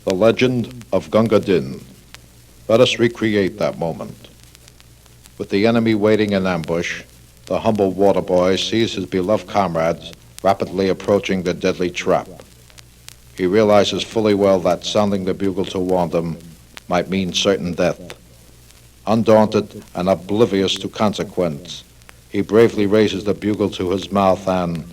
The legend of Gunga Din. Let us recreate that moment. With the enemy waiting in ambush, the humble water boy sees his beloved comrades rapidly approaching the deadly trap. He realizes fully well that sounding the bugle to warn them might mean certain death. Undaunted and oblivious to consequence, he bravely raises the bugle to his mouth and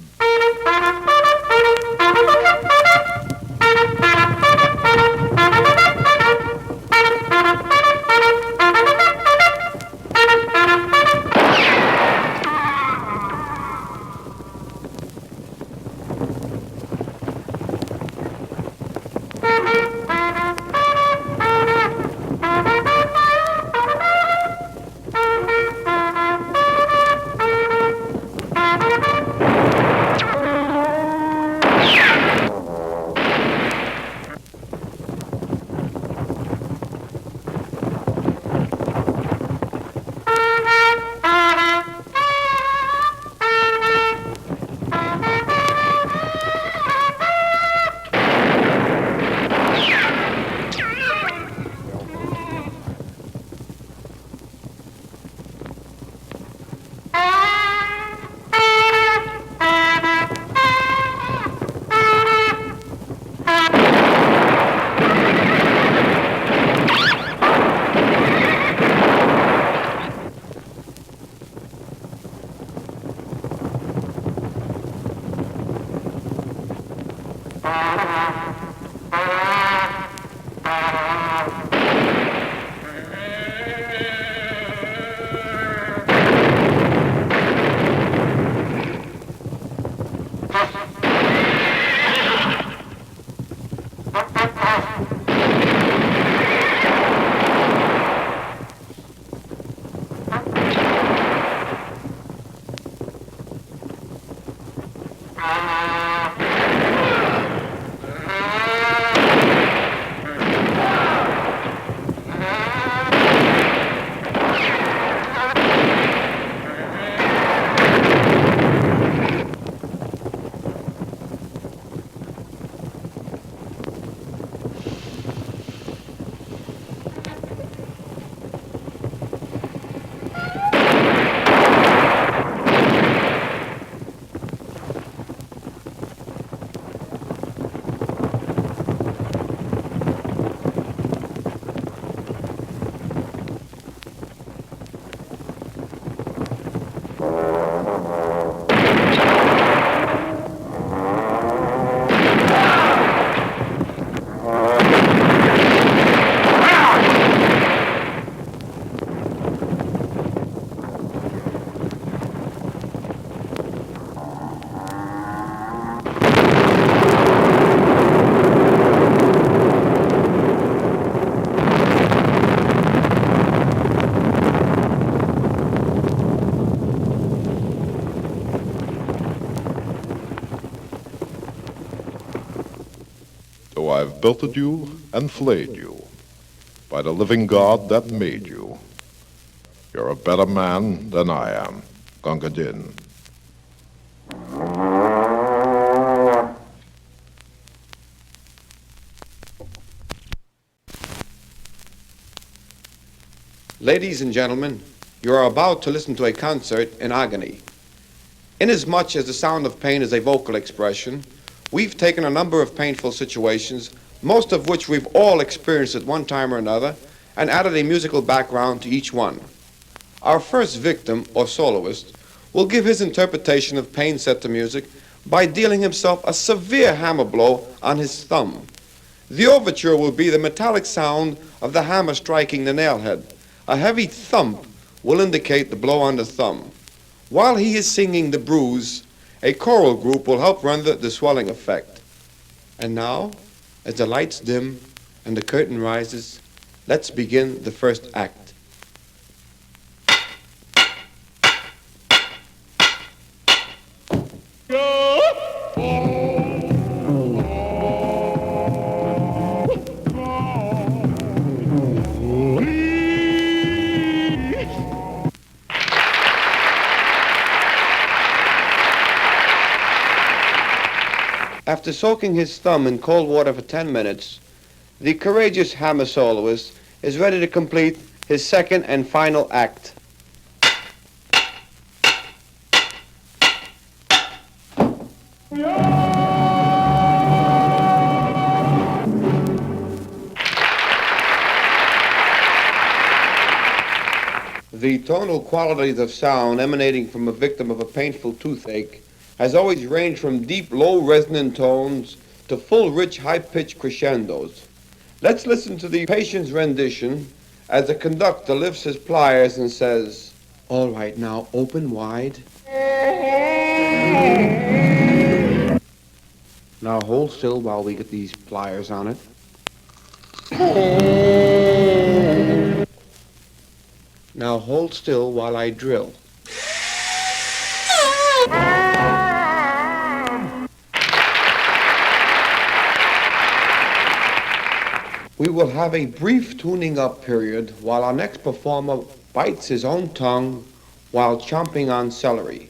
"So I've belted you and flayed you by the living God that made you. You're a better man than I am, Gunga Din." Ladies and gentlemen, you are about to listen to a concert in agony. Inasmuch as the sound of pain is a vocal expression, we've taken a number of painful situations, most of which we've all experienced at one time or another, and added a musical background to each one. Our first victim, or soloist, will give his interpretation of pain set to music by dealing himself a severe hammer blow on his thumb. The overture will be the metallic sound of the hammer striking the nail head. A heavy thump will indicate the blow on the thumb. While he is singing the bruise, a choral group will help render the swelling effect. And now, as the lights dim and the curtain rises, let's begin the first act. After soaking his thumb in cold water for 10 minutes, The courageous hammer soloist is ready to complete his second and final act. The tonal qualities of sound emanating from a victim of a painful toothache has always ranged from deep, low resonant tones to full, rich, high-pitched crescendos. Let's listen to the patient's rendition as the conductor lifts his pliers and says, "All right, now open wide. Now hold still while we get these pliers on it. Now hold still while I drill. We will have a brief tuning up period while our next performer bites his own tongue while chomping on celery.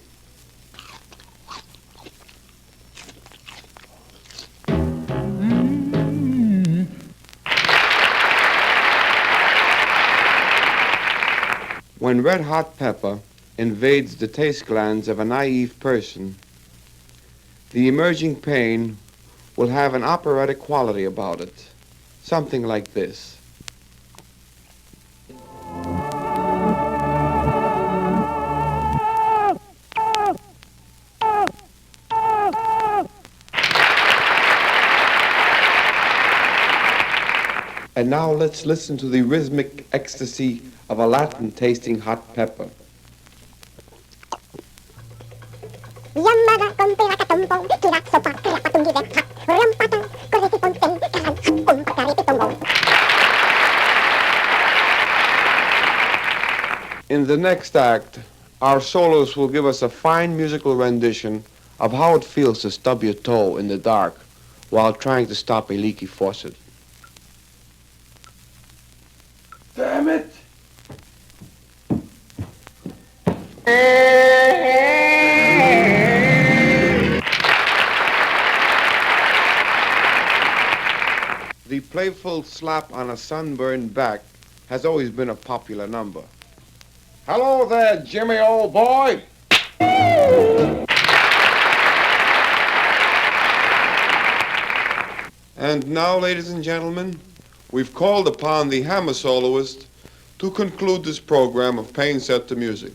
When red hot pepper invades the taste glands of a naive person, the emerging pain will have an operatic quality about it, something like this. And now let's listen to the rhythmic ecstasy of a Latin-tasting hot pepper. In the next act, our soloist will give us a fine musical rendition of how it feels to stub your toe in the dark while trying to stop a leaky faucet. Damn it! The playful slap on a sunburned back has always been a popular number. Hello there, Jimmy, old boy! And now, ladies and gentlemen, we've called upon the hammer soloist to conclude this program of Pain Set to Music.